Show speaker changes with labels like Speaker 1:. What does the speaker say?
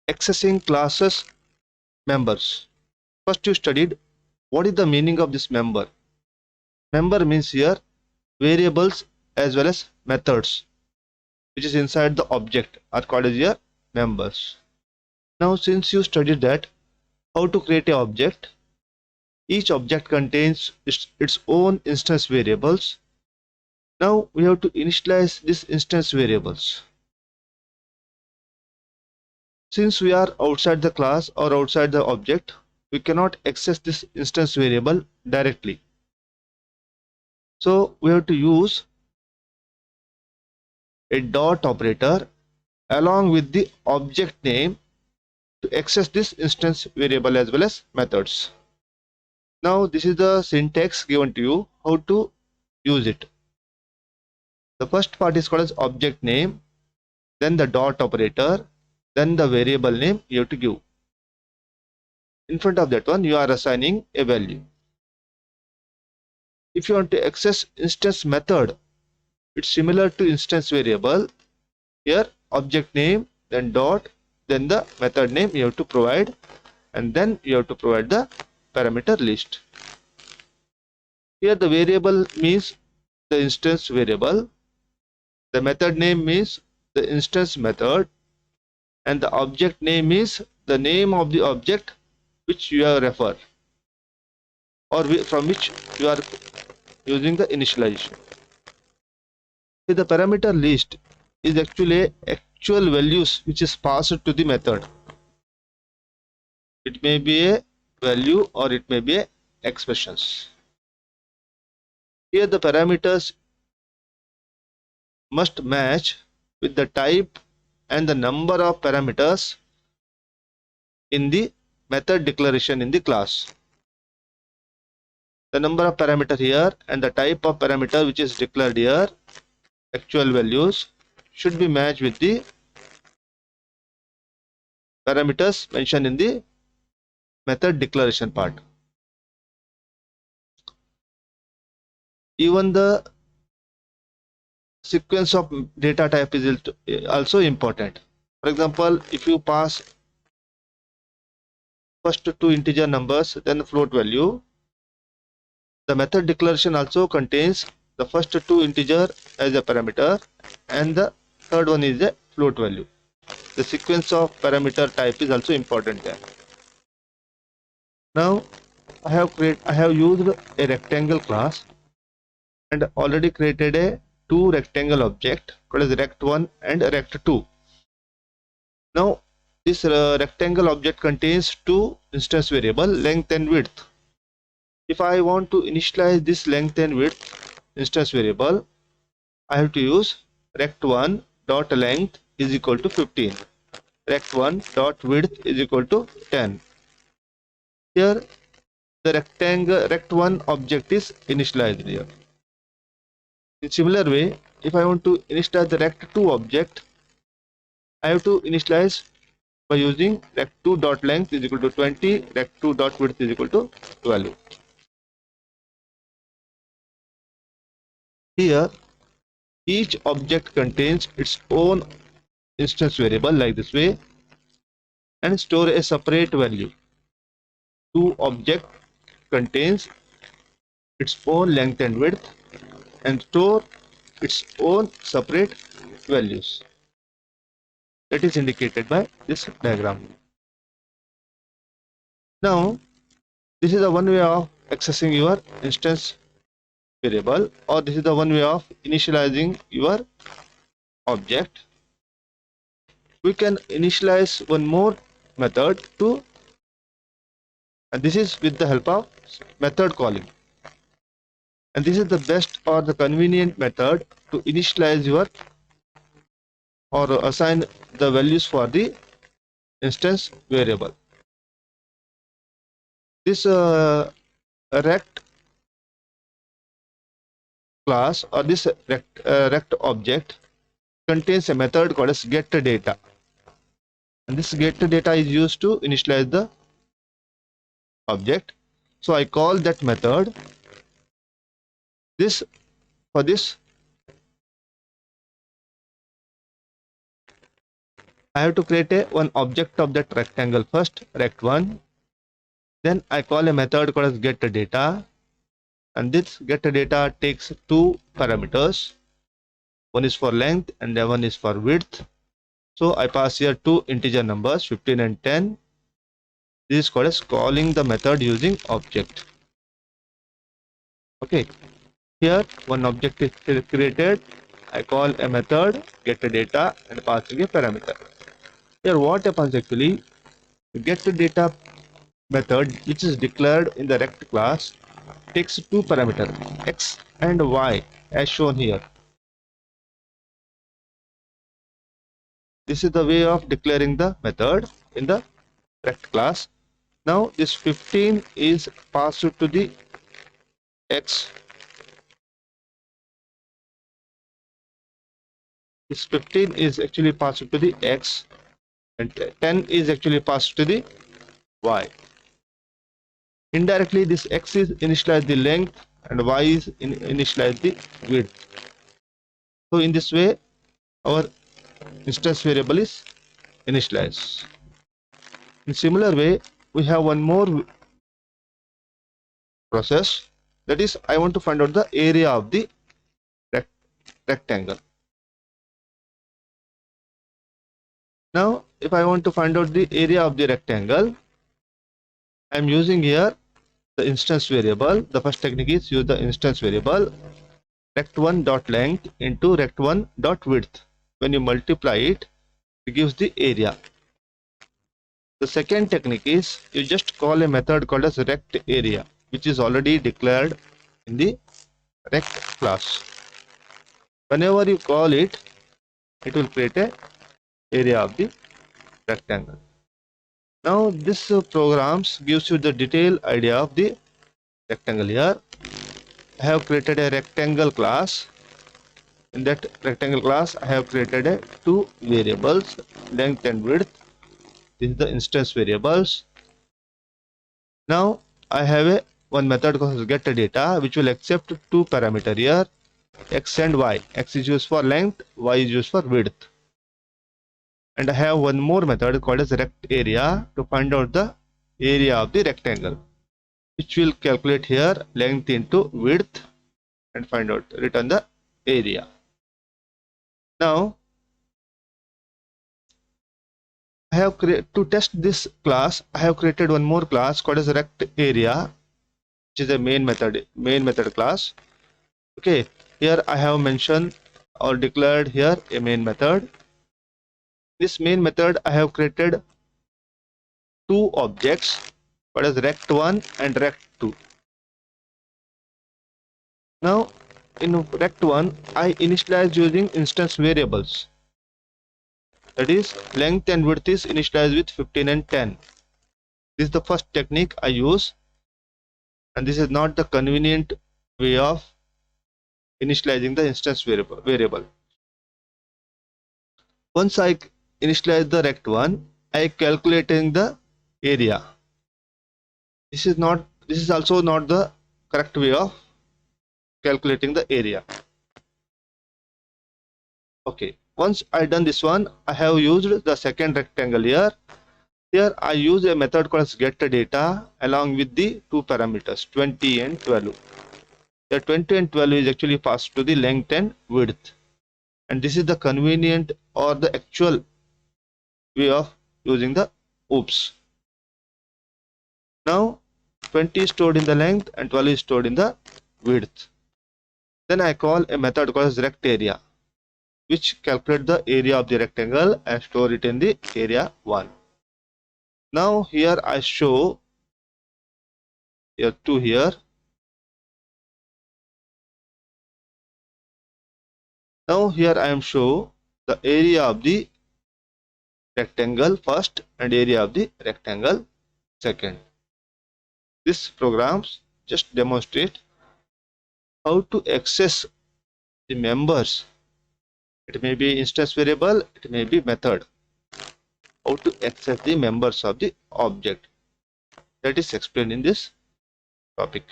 Speaker 1: accessing classes members. First you studied what is the meaning of this member. Member means here variables as well as methods which is inside the object are called as here members. Now since you studied that how to create a object, each object contains its own instance variables. Now we have to initialize these instance variables. Since we are outside the class or outside the object, we cannot access this instance variable directly. So we have to use a dot operator along with the object name to access this instance variable as well as methods. Now this is the syntax given to you how to use it. The first part is called as object name, then the dot operator, then the variable name you have to give. In front of that one you are assigning a value. If you want to access instance method, it's similar to instance variable. Here object name, then dot, then the method name you have to provide, and then you have to provide the parameter list. Here the variable means the instance variable, the method name means the instance method, and the object name is the name of the object which you have referred or from which you are using the initialization. The parameter list is actually actual values which is passed to the method. It may be a value or it may be a expressions. Here the parameters must match with the type and the number of parameters in the method declaration in the class. The number of parameter here and the type of parameter which is declared here, actual values, should be matched with the parameters mentioned in the method declaration part. Even the sequence of data type is also important. For example, if you pass first two integer numbers, then the float value, the method declaration also contains the first two integer as a parameter and the third one is a float value. The sequence of parameter type is also important there. Now I have used a rectangle class and already created a two rectangle object called as rect1 and rect2. Now this rectangle object contains two instance variable, length and width. If I want to initialize this length and width instance variable, I have to use rect1 dot length is equal to 15, rect1 dot width is equal to 10. Here the rectangle rect1 object is initialized here. In similar way, if I want to initialize the rect2 object, I have to initialize by using rect2 dot length is equal to 20, rect2 dot width is equal to 12. Here each object contains its own instance variable like this way and store a separate value. Two object contains its own length and width and store its own separate values. That is indicated by this diagram. Now this is the one way of accessing your instance variable, or this is the one way of initializing your object. We can initialize one more method too, and this is with the help of method calling, and this is the best or the convenient method to initialize your or assign the values for the instance variable. This rect class or this rect object contains a method called as getData, and this getData is used to initialize the object. So I call that method. For this I have to create one object of that rectangle first, rect1. Then I call a method called as getData, and this getData takes two parameters. One is for length and the one is for width. So I pass here two integer numbers, 15 and 10. This is called as calling the method using object. Okay, here one object is created. I call a method getData and passing a parameter. Here what happens actually, getData method, which is declared in the rect class, takes two parameters, x and y, as shown here. This is the way of declaring the method in the rect class. Now this 15 is passed to the x. This 15 is actually passed to the x, and 10 is actually passed to the y. Indirectly, this x is initialized the length and y is initialized the width. So in this way, our instance variable is initialized. In similar way, we have one more process, that is, I want to find out the area of the rectangle. Now if I want to find out the area of the rectangle, I am using here the instance variable. The first technique is use the instance variable rect1.length into rect1.width. When you multiply it, it gives the area. The second technique is you just call a method called as rect area, which is already declared in the rect class. Whenever you call it, it will create a area of the rectangle. Now this programs gives you the detailed idea of the rectangle. Here I have created a rectangle class. In that rectangle class I have created two variables, length and width. This is the instance variables. Now I have one method called getData, which will accept two parameters here, x and y. X is used for length, y is used for width. And I have one more method called as rect area to find out the area of the rectangle, which will calculate here length into width and find out, return the area. Now I have to test this class, I have created one more class called as rect area, which is a main method class. Okay, here I have mentioned or declared here a main method. This main method I have created two objects, what is rect1 and rect2. Now in rect1 I initialize using instance variables, that is length and width is initialized with 15 and 10. This is the first technique I use, and this is not the convenient way of initializing the instance variable. Once I initialize the rect1, I calculating the area. This is also not the correct way of calculating the area. Okay, once I done this one, I have used the second rectangle here. Here I use a method called getData along with the two parameters 20 and 12. The 20 and 12 is actually passed to the length and width, and this is the convenient or the actual way of using the OOPS. Now 20 is stored in the length and 12 is stored in the width. Then I call a method called as rect area, which calculate the area of the rectangle and store it in the area 1. Now here I show here 2 here. Now here I am show the area of the rectangle first and area of the rectangle second. This programs just demonstrate how to access the members. It may be instance variable, it may be method. How to access the members of the object, that is explained in this topic.